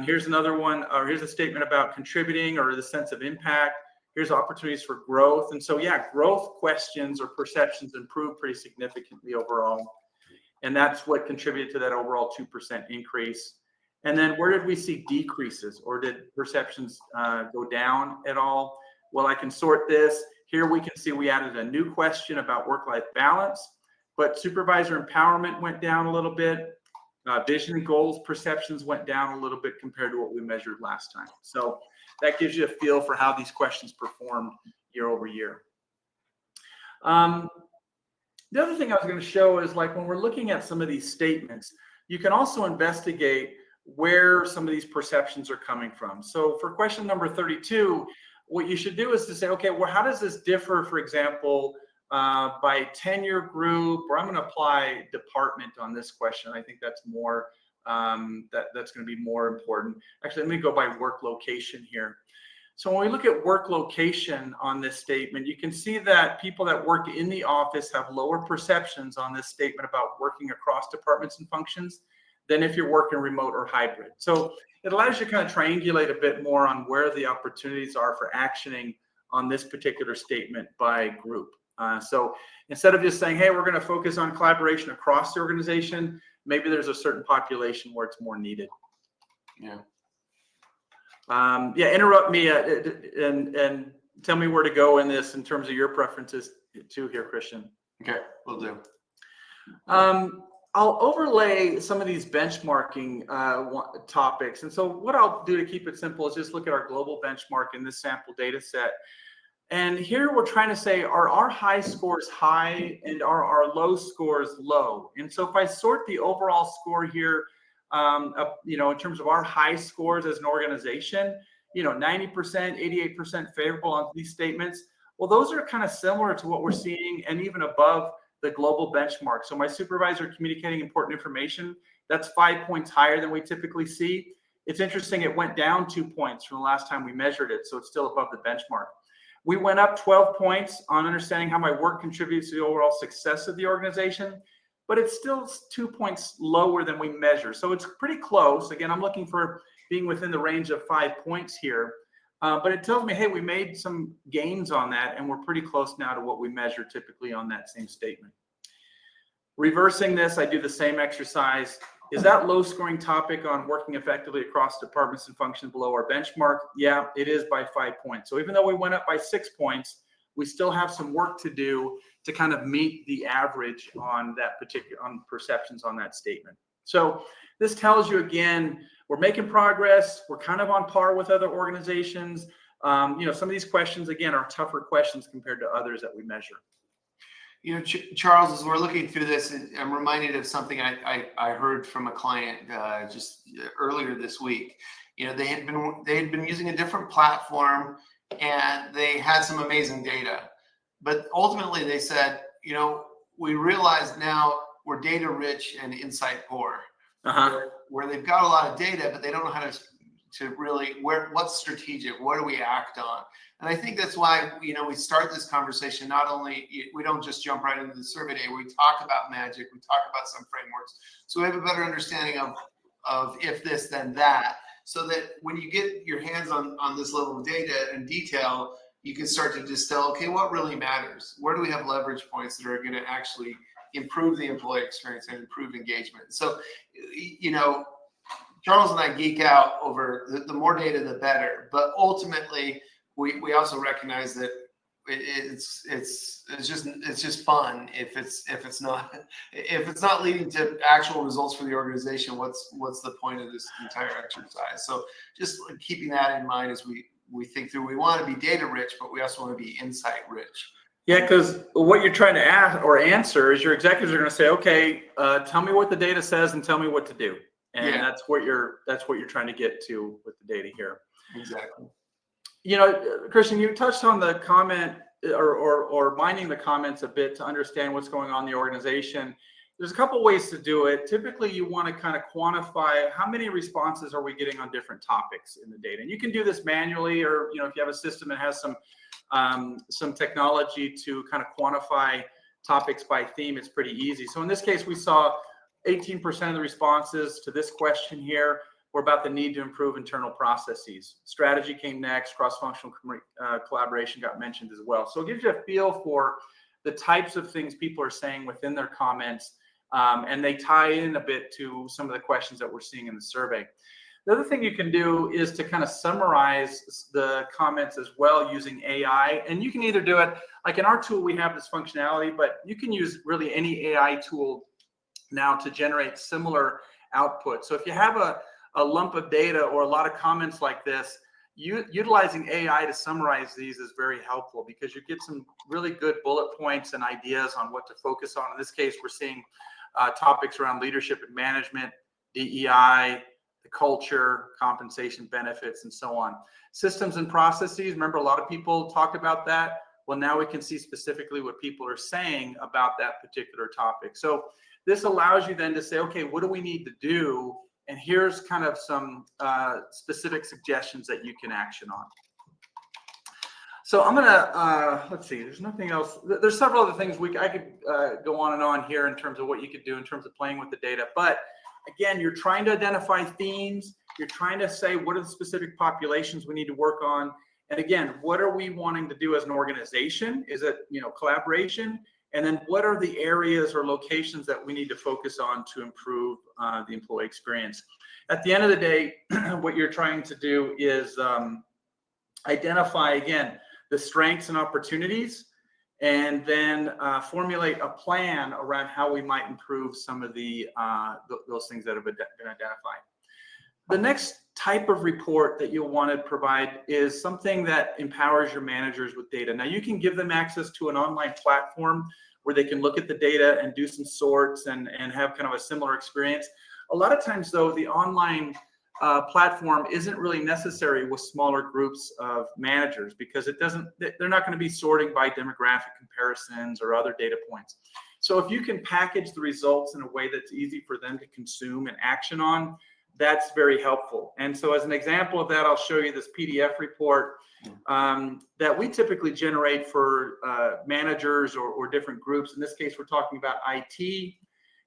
[SPEAKER 1] Here's another one, or here's a statement about contributing or the sense of impact. Here's opportunities for growth. And so, yeah, growth questions or perceptions improved pretty significantly overall. And that's what contributed to that overall 2% increase. And then where did we see decreases, or did perceptions go down at all? Well, I can sort this. Here we can see we added a new question about work-life balance, but supervisor empowerment went down a little bit. Vision and goals perceptions went down a little bit compared to what we measured last time. So that gives you a feel for how these questions performed year over year. Um, the other thing I was going to show is like when we're looking at some of these statements, you can also investigate where some of these perceptions are coming from. So for question number 32, what you should do is to say, okay, well, how does this differ, for example, by tenure group, or I'm going to apply department on this question. I think that's more, that's going to be more important. Actually, let me go by work location here. So when we look at work location on this statement, you can see that people that work in the office have lower perceptions on this statement about working across departments and functions than if you're working remote or hybrid. So it allows you to kind of triangulate a bit more on where the opportunities are for actioning on this particular statement by group. So instead of just saying, hey, we're going to focus on collaboration across the organization, maybe there's a certain population where it's more needed.
[SPEAKER 2] Yeah.
[SPEAKER 1] Yeah, interrupt me and tell me where to go in this in terms of your preferences too here, Christian.
[SPEAKER 2] Okay, will do.
[SPEAKER 1] I'll overlay some of these benchmarking topics. And so what I'll do to keep it simple is just look at our global benchmark in this sample data set. And here we're trying to say, are our high scores high and are our low scores low? And so if I sort the overall score here, you know, in terms of our high scores as an organization, you know, 90%, 88% favorable on these statements. Well, those are kind of similar to what we're seeing and even above the global benchmark. So my supervisor communicating important information, that's 5 points higher than we typically see. It's interesting, it went down 2 points from the last time we measured it, so it's still above the benchmark. We went up 12 points on understanding how my work contributes to the overall success of the organization, but it's still 2 points lower than we measure. So it's pretty close. Again, I'm looking for being within the range of 5 points here. But it tells me, hey, we made some gains on that, and we're pretty close now to what we measure typically on that same statement. Reversing this, I do the same exercise. Is that low scoring topic on working effectively across departments and functions below our benchmark? Yeah, it is by 5 points. So even though we went up by 6 points, we still have some work to do to kind of meet the average on that particular, on perceptions on that statement. So this tells you again, we're making progress. We're kind of on par with other organizations. You know, some of these questions, again, are tougher questions compared to others that we measure.
[SPEAKER 2] You know, Charles, as we're looking through this, I'm reminded of something I heard from a client just earlier this week. You know, they had been using a different platform and they had some amazing data, but ultimately they said, you know, we realize now we're data rich and insight poor. Where they've got a lot of data, but they don't know how to really what's strategic, what do we act on? And I think that's why, you know, we start this conversation. Not only we don't just jump right into the survey day, we talk about magic, we talk about some frameworks, so we have a better understanding of if this then that, so that when you get your hands on this level of data and detail, you can start to distill, okay, what really matters? Where do we have leverage points that are going to actually improve the employee experience and improve engagement? So, you know, Charles and I geek out over the more data, the better. But ultimately, we also recognize that it's just fun if it's not leading to actual results for the organization. What's the point of this entire exercise? So just keeping that in mind as we think through. We want to be data rich, but we also want to be insight rich.
[SPEAKER 1] Yeah, because what you're trying to ask or answer is your executives are going to say, okay, tell me what the data says and tell me what to do. And that's what you're trying to get to with the data here.
[SPEAKER 2] Exactly.
[SPEAKER 1] You know, Christian, you touched on the comment or mining the comments a bit to understand what's going on in the organization. There's a couple ways to do it. Typically, you want to kind of quantify how many responses are we getting on different topics in the data. And you can do this manually, or, you know, if you have a system that has some technology to kind of quantify topics by theme, it's pretty easy. So in this case, we saw 18% of the responses to this question here were about the need to improve internal processes. Strategy came next, cross-functional collaboration got mentioned as well. So it gives you a feel for the types of things people are saying within their comments, and they tie in a bit to some of the questions that we're seeing in the survey. The other thing you can do is to kind of summarize the comments as well using AI. And you can either do it, like in our tool, we have this functionality, but you can use really any AI tool now to generate similar output. So if you have a lump of data or a lot of comments like this, utilizing AI to summarize these is very helpful because you get some really good bullet points and ideas on what to focus on. In this case, we're seeing topics around leadership and management, DEI, the culture, compensation, benefits, and so on. Systems and processes, remember a lot of people talked about that. Well, now we can see specifically what people are saying about that particular topic. So this allows you then to say, okay, what do we need to do? And here's kind of some specific suggestions that you can action on. So I'm gonna, let's see, there's nothing else. There's several other things I could go on and on here in terms of what you could do in terms of playing with the data. But again, you're trying to identify themes. You're trying to say, what are the specific populations we need to work on? And again, what are we wanting to do as an organization? Is it, collaboration? And then what are the areas or locations that we need to focus on to improve the employee experience? At the end of the day, what you're trying to do is identify, again, the strengths and opportunities, and then formulate a plan around how we might improve some of those things that have been identified. The next type of report that you'll want to provide is something that empowers your managers with data. Now, you can give them access to an online platform where they can look at the data and do some sorts and have kind of a similar experience. A lot of times, though, the online platform isn't really necessary with smaller groups of managers because they're not going to be sorting by demographic comparisons or other data points. So if you can package the results in a way that's easy for them to consume and action on, that's very helpful. And so as an example of that, I'll show you this PDF report that we typically generate for managers or different groups. In this case, we're talking about IT,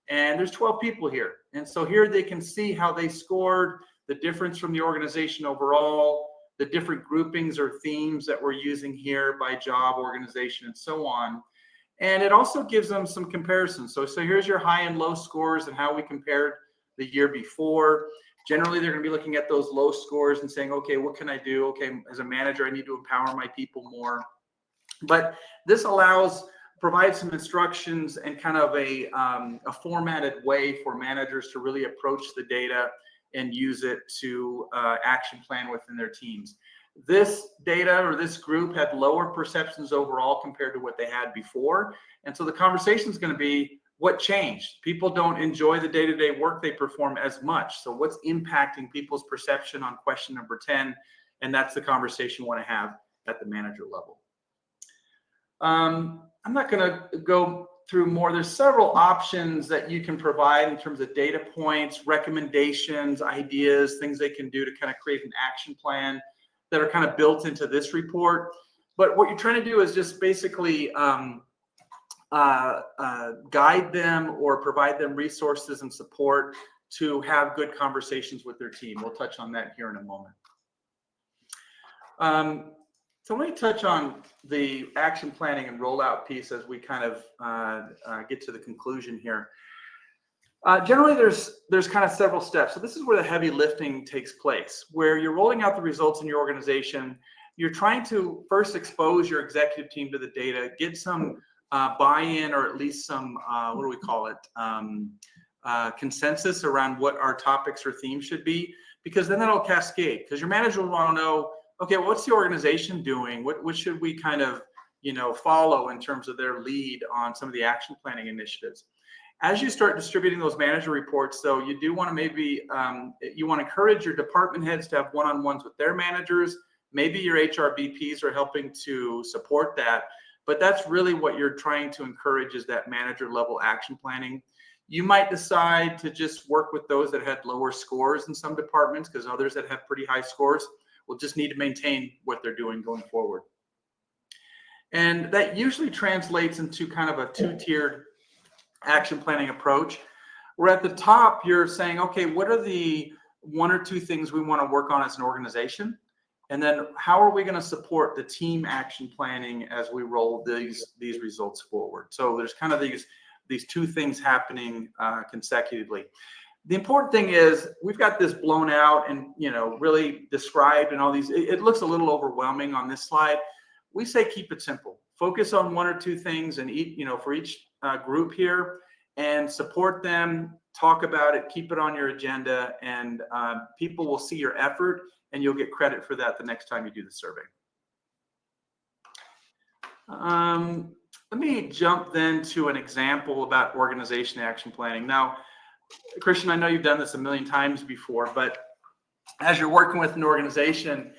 [SPEAKER 1] and there's 12 people here. And so here they can see how they scored, the difference from the organization overall, the different groupings or themes that we're using here by job, organization, and so on. And it also gives them some comparisons. So here's your high and low scores and how we compared the year before. Generally, they're going to be looking at those low scores and saying, okay, what can I do? Okay, as a manager, I need to empower my people more. But this provides some instructions and kind of a formatted way for managers to really approach the data and use it to action plan within their teams. This data or this group had lower perceptions overall compared to what they had before. And so the conversation is going to be, what changed? People don't enjoy the day-to-day work they perform as much. So what's impacting people's perception on question number 10? And that's the conversation you want to have at the manager level. I'm not going to go through more. There's several options that you can provide in terms of data points, recommendations, ideas, things they can do to kind of create an action plan that are kind of built into this report. But what you're trying to do is just basically guide them or provide them resources and support to have good conversations with their team. We'll touch on that here in a moment. So let me touch on the action planning and rollout piece as we kind of get to the conclusion here. Generally, there's kind of several steps. So this is where the heavy lifting takes place, where you're rolling out the results in your organization. You're trying to first expose your executive team to the data, get some buy-in or at least some, what do we call it, consensus around what our topics or themes should be, because then that'll cascade. Because your manager will want to know, okay, well, what's the organization doing? What should we kind of, follow in terms of their lead on some of the action planning initiatives? As you start distributing those manager reports, though, you do want to maybe, you want to encourage your department heads to have one-on-ones with their managers. Maybe your HRBPs are helping to support that. But that's really what you're trying to encourage is that manager level action planning. You might decide to just work with those that had lower scores in some departments because others that have pretty high scores will just need to maintain what they're doing going forward. And that usually translates into kind of a two-tiered action planning approach. Where at the top, you're saying, okay, what are the one or two things we want to work on as an organization? And then how are we going to support the team action planning as we roll these results forward? So there's kind of these two things happening consecutively. The important thing is we've got this blown out and really described and all these. It looks a little overwhelming on this slide. We say keep it simple. Focus on one or two things and for each group here and support them. Talk about it. Keep it on your agenda, and people will see your effort and you'll get credit for that the next time you do the survey. Let me jump then to an example about organization action planning. Now, Christian, I know you've done this a million times before, but as you're working with an organization,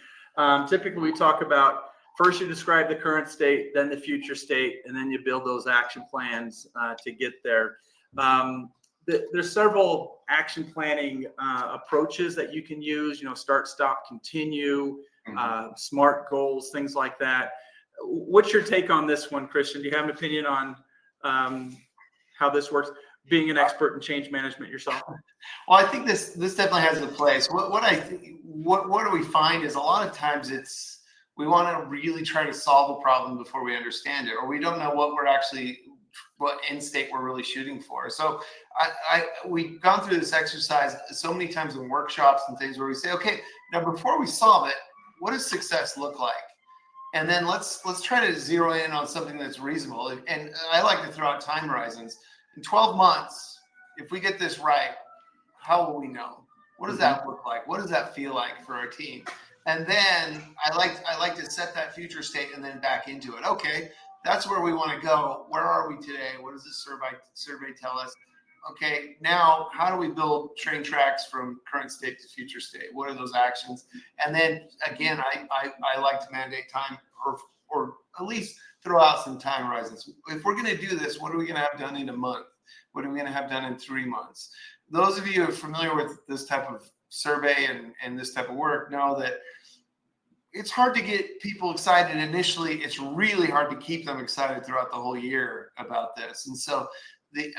[SPEAKER 1] typically we talk about first you describe the current state, then the future state, and then you build those action plans to get there. There's several action planning approaches that you can use, start, stop, continue, SMART goals, things like that. What's your take on this one, Christian? Do you have an opinion on how this works, being an expert in change management yourself?
[SPEAKER 2] Well, I think this definitely has a place. What do we find is a lot of times we want to really try to solve a problem before we understand it, or we don't know what end state we're really shooting for. So we've gone through this exercise so many times in workshops and things where we say, okay, now before we solve it, what does success look like? And then let's try to zero in on something that's reasonable. And I like to throw out time horizons. In 12 months, if we get this right, how will we know? What does that look like? What does that feel like for our team? And then I like to set that future state and then back into it. Okay, that's where we want to go. Where are we today? What does this survey tell us? Okay, now how do we build train tracks from current state to future state? What are those actions? And then again, I like to mandate time or at least throw out some time horizons. If we're going to do this, what are we going to have done in a month? What are we going to have done in 3 months? Those of you who are familiar with this type of survey and this type of work know that it's hard to get people excited initially. It's really hard to keep them excited throughout the whole year about this. And so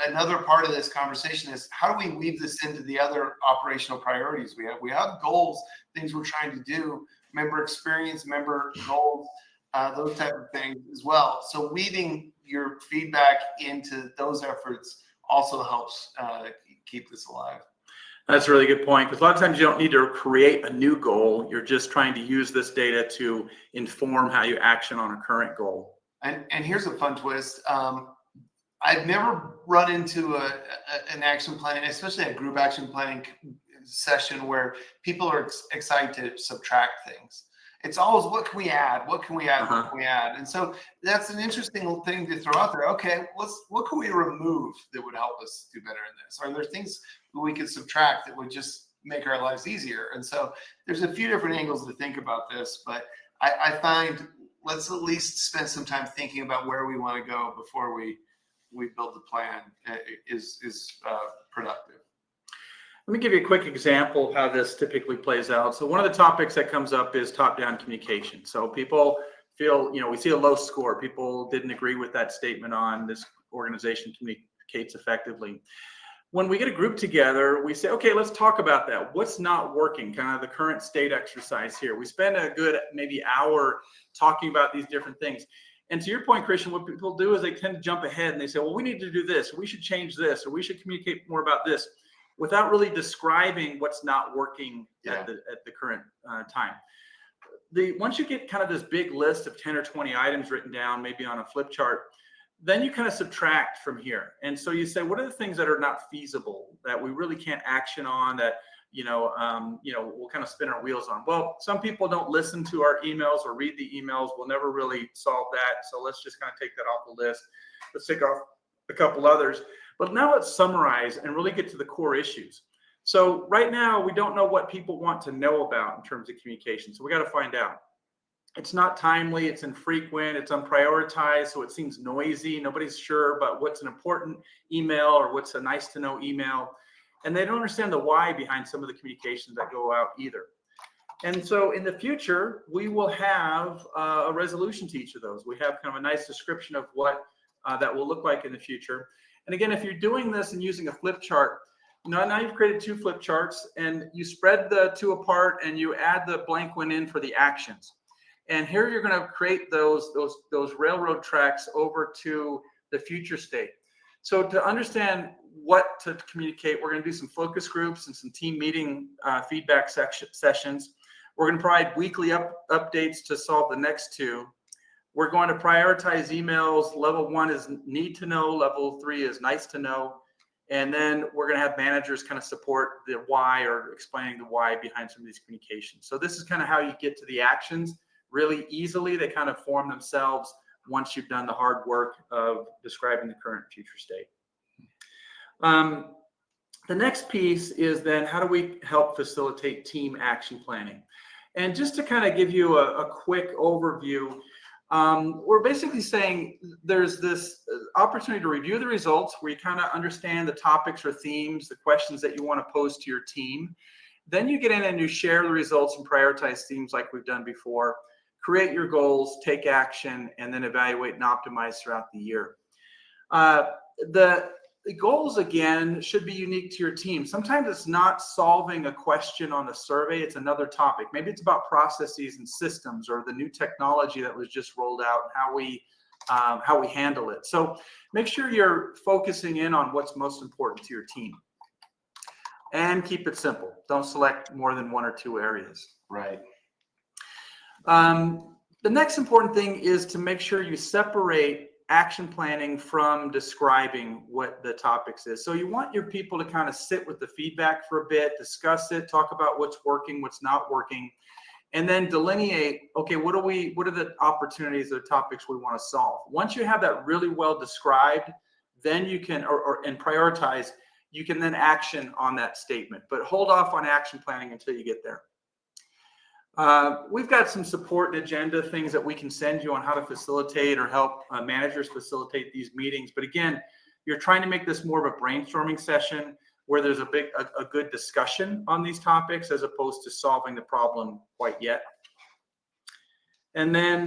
[SPEAKER 2] another part of this conversation is how do we weave this into the other operational priorities we have? We have goals, things we're trying to do, member experience, member goals, those type of things as well. So weaving your feedback into those efforts also helps keep this alive.
[SPEAKER 1] That's a really good point, because a lot of times you don't need to create a new goal. You're just trying to use this data to inform how you action on a current goal.
[SPEAKER 2] And here's a fun twist. I've never run into an action planning, especially a group action planning session where people are excited to subtract things. It's always, what can we add? What can we add? What can we add? And so that's an interesting thing to throw out there. Okay, what can we remove that would help us do better in this? Are there things that we could subtract that would just make our lives easier? And so there's a few different angles to think about this, but I find let's at least spend some time thinking about where we want to go before we build the plan is productive.
[SPEAKER 1] Let me give you a quick example of how this typically plays out. So one of the topics that comes up is top-down communication. So people feel, we see a low score. People didn't agree with that statement on this organization communicates effectively. When we get a group together, we say, okay, let's talk about that. What's not working? Kind of the current state exercise here. We spend a good maybe hour talking about these different things. And to your point, Christian, what people do is they tend to jump ahead and they say, well, we need to do this, or we should change this, or we should communicate more about this, without really describing what's not working at the current time. Once you get kind of this big list of 10 or 20 items written down, maybe on a flip chart, then you kind of subtract from here. And so you say, what are the things that are not feasible, that we really can't action on, that we'll kind of spin our wheels on? Well, some people don't listen to our emails or read the emails. We'll never really solve that. So let's just kind of take that off the list. Let's take off a couple others. But now let's summarize and really get to the core issues. So right now, we don't know what people want to know about in terms of communication. So we got to find out. It's not timely, it's infrequent, it's unprioritized, so it seems noisy. Nobody's sure about what's an important email or what's a nice to know email. And they don't understand the why behind some of the communications that go out either. And so in the future, we will have a resolution to each of those. We have kind of a nice description of what that will look like in the future. And again, if you're doing this and using a flip chart, now you've created 2 flip charts and you spread the 2 apart and you add the blank one in for the actions. And here you're going to create those railroad tracks over to the future state. So to understand what to communicate, we're going to do some focus groups and some team meeting feedback sessions. We're going to provide weekly updates to solve the next 2. We're going to prioritize emails. Level 1 is need to know. Level 3 is nice to know. And then we're going to have managers kind of support the why or explaining the why behind some of these communications. So this is kind of how you get to the actions really easily. They kind of form themselves once you've done the hard work of describing the current and future state. The next piece is then how do we help facilitate team action planning? And just to kind of give you a quick overview, we're basically saying there's this opportunity to review the results where you kind of understand the topics or themes, the questions that you want to pose to your team. Then you get in and you share the results and prioritize themes like we've done before, create your goals, take action, and then evaluate and optimize throughout the year. The goals, again, should be unique to your team. Sometimes it's not solving a question on the survey, it's another topic. Maybe it's about processes and systems or the new technology that was just rolled out and how we handle it. So make sure you're focusing in on what's most important to your team. And keep it simple. Don't select more than one or two areas.
[SPEAKER 2] Right.
[SPEAKER 1] The next important thing is to make sure you separate action planning from describing what the topics is. So you want your people to kind of sit with the feedback for a bit, discuss it, talk about what's working, what's not working, and then delineate, okay, what are the opportunities or topics we want to solve? Once you have that really well described, then you can, and prioritize, you can then action on that statement, but hold off on action planning until you get there. We've got some support and agenda things that we can send you on how to facilitate or help managers facilitate these meetings. But again, you're trying to make this more of a brainstorming session where there's a good discussion on these topics as opposed to solving the problem quite yet. And then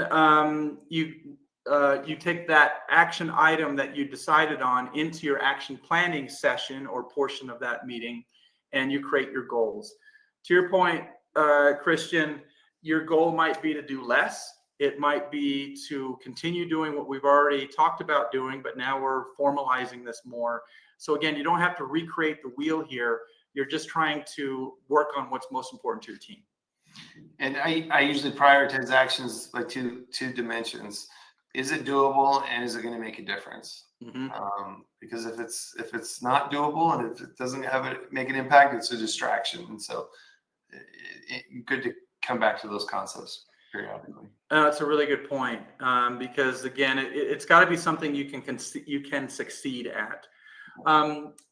[SPEAKER 1] you take that action item that you decided on into your action planning session or portion of that meeting, and you create your goals. To your point, Christian, your goal might be to do less. It might be to continue doing what we've already talked about doing, but now we're formalizing this more. So again, you don't have to recreate the wheel here. You're just trying to work on what's most important to your team.
[SPEAKER 2] And I usually prioritize actions by two dimensions. Is it doable, and is it going to make a difference? Mm-hmm. Because if it's not doable and if it doesn't make an impact, it's a distraction. And so good to come back to those concepts periodically.
[SPEAKER 1] That's a really good point, because again, it's got to be something you can succeed at.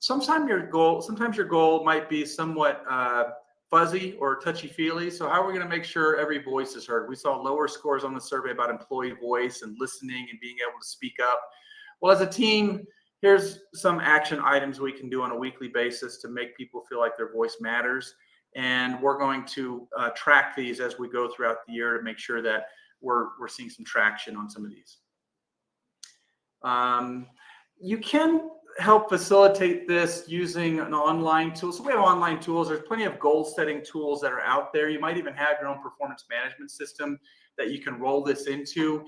[SPEAKER 1] Sometimes your goal might be somewhat fuzzy or touchy-feely. So how are we going to make sure every voice is heard? We saw lower scores on the survey about employee voice and listening and being able to speak up. Well, as a team, here's some action items we can do on a weekly basis to make people feel like their voice matters. And we're going to track these as we go throughout the year to make sure that we're seeing some traction on some of these. You can help facilitate this using an online tool. So we have online tools. There's plenty of goal setting tools that are out there. You might even have your own performance management system that you can roll this into.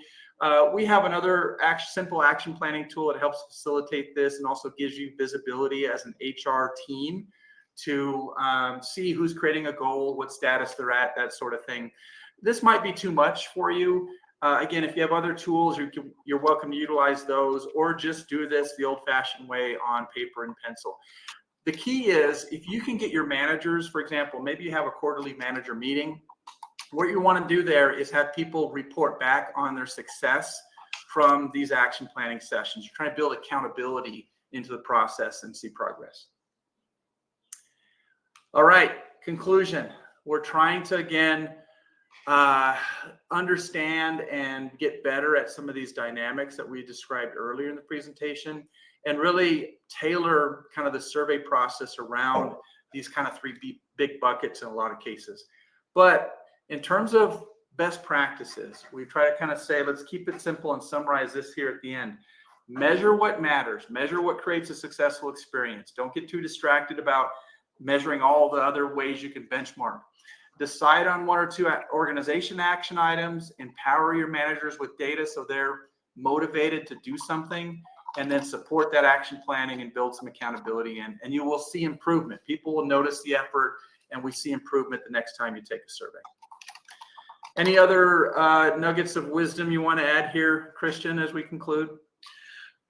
[SPEAKER 1] We have another simple action planning tool that helps facilitate this and also gives you visibility as an HR team to see who's creating a goal, what status they're at, that sort of thing. This might be too much for you. Again, if you have other tools, you're welcome to utilize those, or just do this the old-fashioned way on paper and pencil. The key is if you can get your managers, for example, maybe you have a quarterly manager meeting. What you want to do there is have people report back on their success from these action planning sessions. You're trying to build accountability into the process and see progress. All right, conclusion. We're trying to, again, understand and get better at some of these dynamics that we described earlier in the presentation, and really tailor kind of the survey process around these kind of three big buckets in a lot of cases. But in terms of best practices, we try to kind of say, let's keep it simple and summarize this here at the end. Measure what matters. Measure what creates a successful experience. Don't get too distracted about measuring all the other ways you can benchmark. Decide on one or two organization action items, empower your managers with data so they're motivated to do something, and then support that action planning and build some accountability in. And you will see improvement. People will notice the effort, and we see improvement the next time you take a survey. Any other nuggets of wisdom you want to add here, Christian, as we conclude?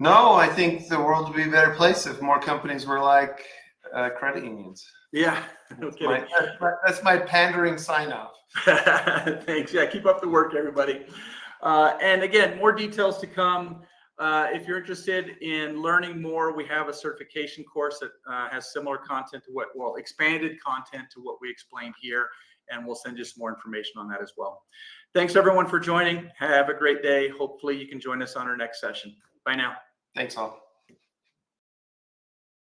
[SPEAKER 2] No, I think the world would be a better place if more companies were like credit unions.
[SPEAKER 1] Yeah, no kidding.
[SPEAKER 2] That's my pandering sign off.
[SPEAKER 1] Thanks. Yeah, keep up the work, everybody. And again, more details to come. If you're interested in learning more, we have a certification course that has similar content to expanded content to what we explained here, and we'll send you some more information on that as well. Thanks everyone for joining. Have a great day. Hopefully you can join us on our next session. Bye now.
[SPEAKER 2] Thanks all.